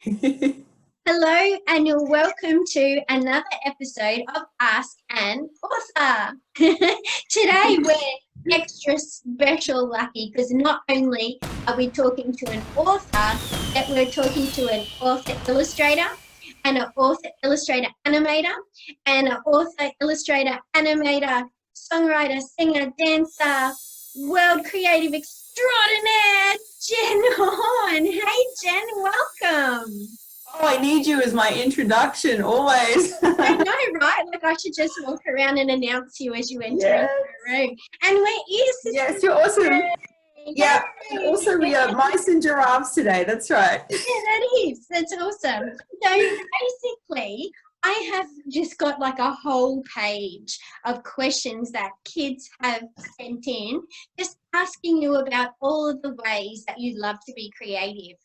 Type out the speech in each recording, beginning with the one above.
Hello and you're welcome to another episode of Ask an Author. Today we're extra special lucky because not only are we talking to an author, but we're talking to an author illustrator and an author illustrator animator and an author illustrator animator, songwriter, singer, dancer, world creative extraordinaire, Jen Horn. Hey Jen, welcome. Oh, I need you as my introduction, always. I know, right? Like I should just walk around and announce you as you enter into the room. And we're ears. Yes, you're awesome. Yay. Yeah, and also we are mice and giraffes today, that's right. Yeah, that is. That's awesome. So basically, I have just got like a whole page of questions that kids have sent in, just asking you about all of the ways that you love to be creative.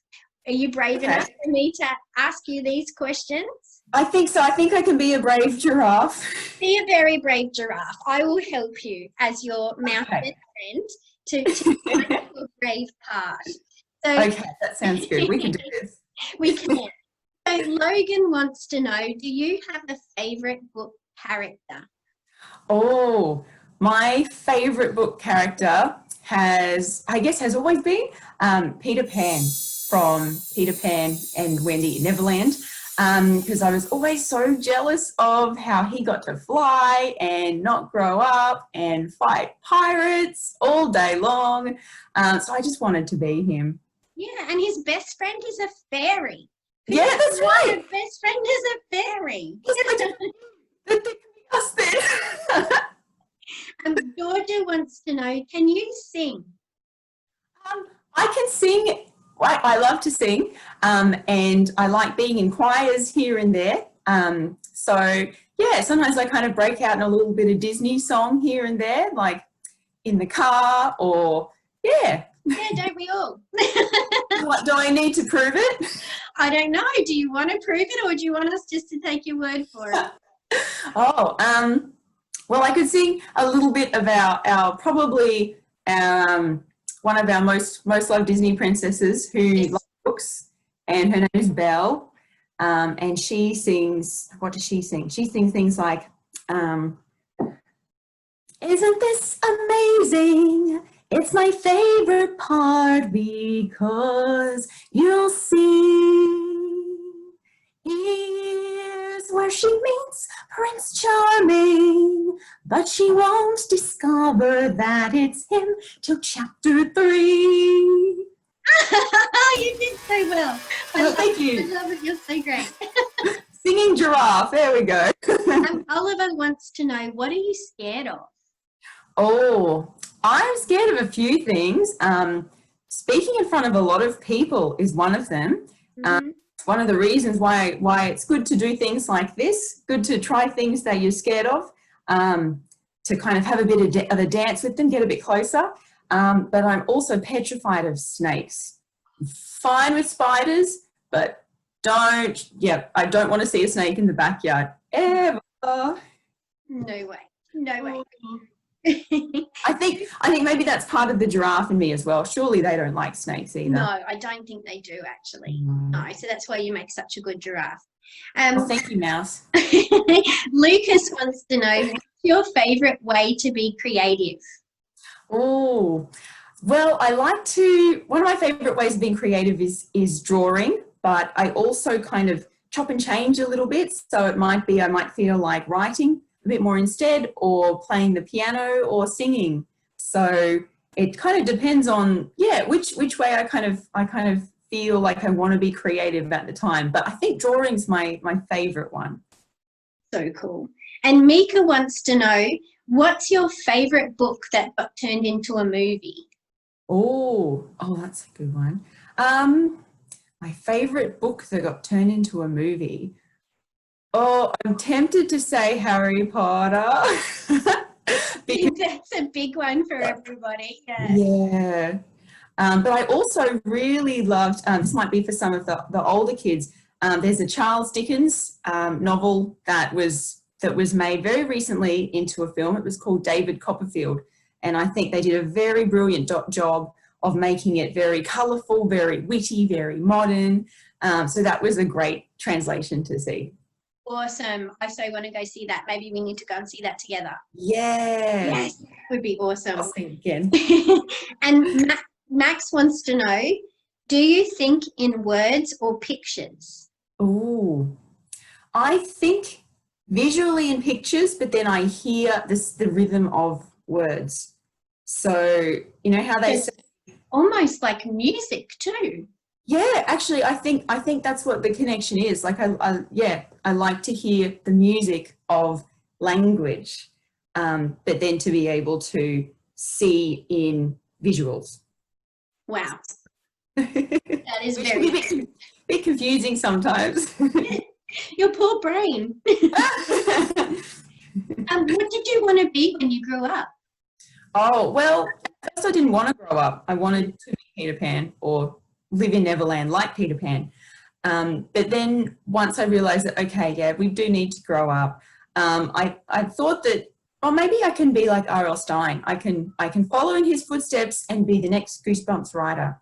Are you brave enough for me to ask you these questions? I think so. I think I can be a brave giraffe. Be a very brave giraffe. I will help you as your mouse best friend to find your brave part. So, okay, that sounds good. We can do this. We can. So Logan wants to know, do you have a favourite book character? Oh, my favourite book character has always been Peter Pan from Peter Pan and Wendy in Neverland, because I was always so jealous of how he got to fly and not grow up and fight pirates all day long. So I just wanted to be him. Yeah, and his best friend is a fairy. Yeah, that's right. His best friend is a fairy. That could be us then. Georgia wants to know, can you sing? I can sing. I love to sing, and I like being in choirs here and there. So yeah, sometimes I kind of break out in a little bit of Disney song here and there, like in the car or yeah. Yeah, don't we all? What, do I need to prove it? I don't know. Do you want to prove it or do you want us just to take your word for it? Oh, well, I could sing a little bit of our probably one of our most loved Disney princesses who loves books, and her name is Belle, and she sings, what does she sing? She sings things like, isn't this amazing? It's my favorite part because you'll see. Here's where she meets Prince Charming, but she won't discover that it's him till chapter 3. You did so well. Thank you. I love it. You're so great. Singing giraffe. There we go. Oliver wants to know, what are you scared of? Oh, I'm scared of a few things. Speaking in front of a lot of people is one of them. Mm-hmm. One of the reasons why it's good to do things like this, good to try things that you're scared of, to kind of have a bit of a dance with them, get a bit closer. But I'm also petrified of snakes. Fine with spiders, but I don't want to see a snake in the backyard ever. No way. No way. I think maybe that's part of the giraffe in me as well. Surely they don't like snakes either. No, I don't think they do actually. No, so that's why you make such a good giraffe. Well, thank you, Mouse. Lucas wants to know, what's your favourite way to be creative? Oh, well, one of my favourite ways of being creative is drawing, but I also kind of chop and change a little bit. So it might be, I might feel like writing a bit more instead, or playing the piano or singing. So it kind of depends on, which way I kind of feel like I want to be creative at the time. But I think drawing's my favourite one. So cool. And Mika wants to know, what's your favourite book that got turned into a movie? Oh, that's a good one. My favourite book that got turned into a movie. Oh, I'm tempted to say Harry Potter. That's a big one for everybody. Yeah. But I also really loved, this might be for some of the older kids, there's a Charles Dickens novel that was made very recently into a film. It was called David Copperfield. And I think they did a very brilliant job of making it very colourful, very witty, very modern. So that was a great translation to see. Awesome. I so want to go see that. Maybe we need to go and see that together. Yeah. Yes, that would be awesome. I'll see it again. And Max wants to know, do you think in words or pictures? Ooh, I think visually in pictures, but then I hear the rhythm of words. So, you know how they say, almost like music too. yeah, actually, I think that's what the connection is. Like, I like to hear the music of language, but then to be able to see in visuals. Wow, that is Which very can be a bit confusing sometimes. Your poor brain. What did you want to be when you grew up? Oh, well, at first I didn't want to grow up. I wanted to be Peter Pan or live in Neverland like Peter Pan. But then once I realized that, okay, yeah, we do need to grow up, I thought that, oh, maybe I can be like R.L. Stine. I can follow in his footsteps and be the next Goosebumps writer.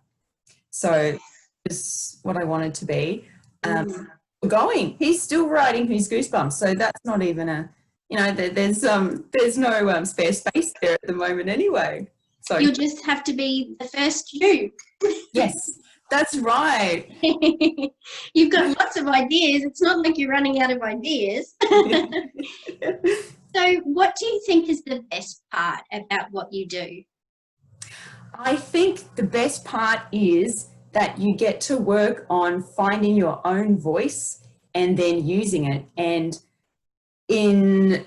So that's what I wanted to be. He's still writing his Goosebumps, so that's not even a, you know, there's no spare space there at the moment anyway. So you'll just have to be the first you. Yes, that's right. You've got lots of ideas. It's not like you're running out of ideas. So what do you think is the best part about what you do? I think the best part is that you get to work on finding your own voice and then using it. And in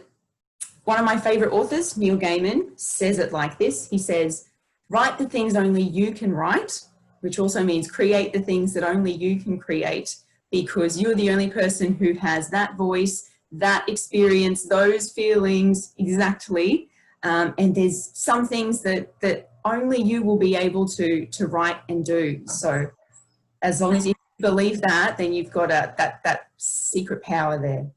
one of my favorite authors, Neil Gaiman, says it like this. He says, write the things only you can write, which also means create the things that only you can create, because you're the only person who has that voice, that experience, those feelings exactly. And there's some things that only you will be able to write and do. So as long as you believe that, then you've got that secret power there.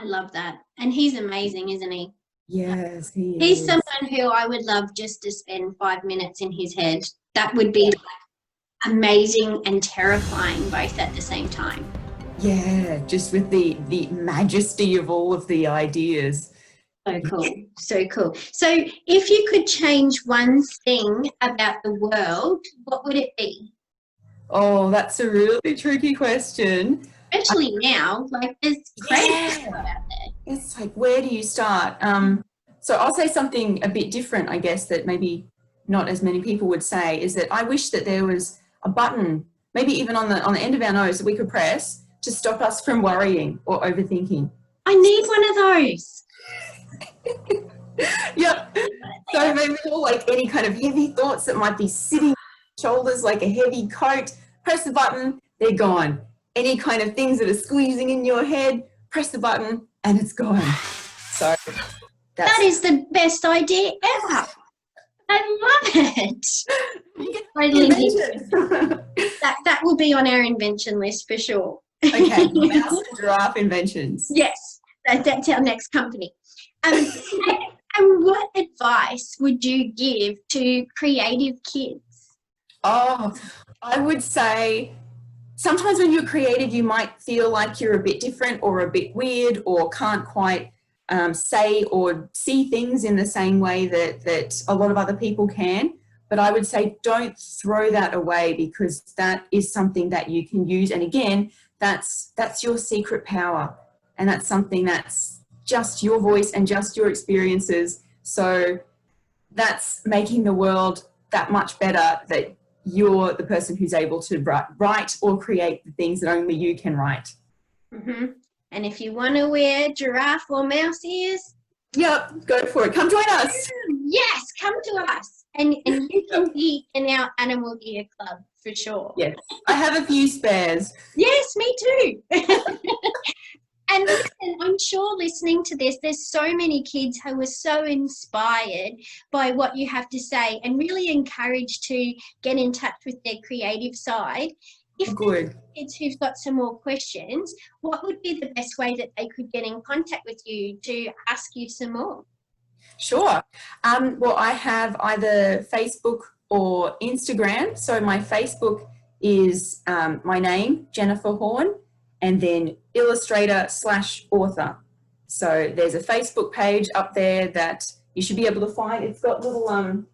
I love that. And he's amazing, isn't he? Yes, he is. He's someone who I would love just to spend 5 minutes in his head. That would be like amazing and terrifying both at the same time. Yeah, just with the majesty of all of the ideas. So cool. So cool. So if you could change one thing about the world, what would it be? Oh, that's a really tricky question. Especially now, like there's crazy stuff out there. It's like, where do you start? So I'll say something a bit different, I guess, that maybe not as many people would say, is that I wish that there was a button, maybe even on the end of our nose, that we could press to stop us from worrying or overthinking. I need one of those. Yep. So maybe all like any kind of heavy thoughts that might be sitting on your shoulders like a heavy coat, press the button, they're gone. Any kind of things that are squeezing in your head, press the button and it's gone. So that is the best idea ever. I love it. That will be on our invention list for sure. Okay, mouse and giraffe inventions. Yes, that's our next company. And what advice would you give to creative kids? Oh, I would say sometimes when you're creative, you might feel like you're a bit different or a bit weird or can't quite say or see things in the same way that a lot of other people can. But I would say don't throw that away, because that is something that you can use. And again, that's your secret power. And that's something that's just your voice and just your experiences. So that's making the world that much better, that you're the person who's able to write or create the things that only you can write. Mm-hmm. And if you want to wear giraffe or mouse ears, yep, go for it. Come join us. Yes, come to us. And you can be in our Animal Gear Club for sure. Yes, I have a few spares. Yes, me too. And listen, I'm sure listening to this, there's so many kids who are so inspired by what you have to say and really encouraged to get in touch with their creative side. If there's kids who've got some more questions, what would be the best way that they could get in contact with you to ask you some more? Sure. Well, I have either Facebook or Instagram. So my Facebook is my name, Jennifer Horn, and then Illustrator/author. So there's a Facebook page up there that you should be able to find. It's got little,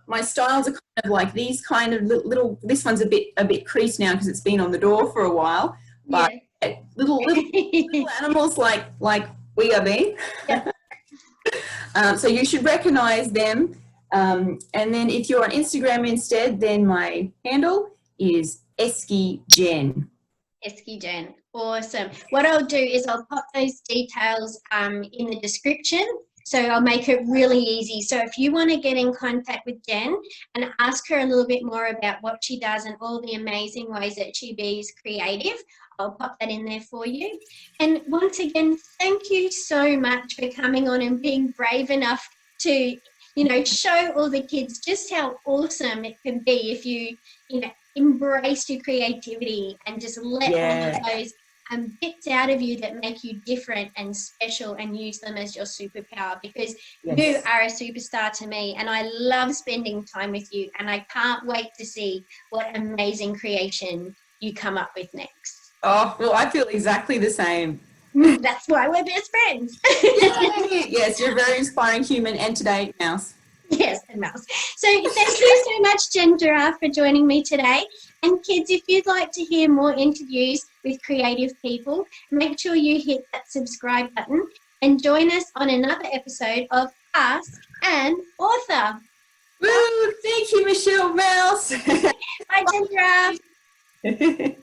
my styles are kind of like these kind of little, this one's a bit creased now because it's been on the door for a while, but yeah. little animals like we are being. Yeah. So you should recognize them. And then if you're on Instagram instead, then my handle is Esky Jen. Esky Jen. Awesome. What I'll do is I'll pop those details in the description. So I'll make it really easy. So if you want to get in contact with Jen and ask her a little bit more about what she does and all the amazing ways that she is creative, I'll pop that in there for you. And once again, thank you so much for coming on and being brave enough to, you know, show all the kids just how awesome it can be if you embrace your creativity and just let all of those bits out of you that make you different and special and use them as your superpower, because you are a superstar to me and I love spending time with you, and I can't wait to see what amazing creation you come up with next. Oh, well, I feel exactly the same. That's why we're best friends. Yes, you're a very inspiring human, and today, mouse. Yes, and mouse. So thank you so much, Jen Giraffe, for joining me today. And kids, if you'd like to hear more interviews with creative people, make sure you hit that subscribe button and join us on another episode of Ask an Author. Woo! Thank you, Michelle Mouse. Bye, Jen Giraffe.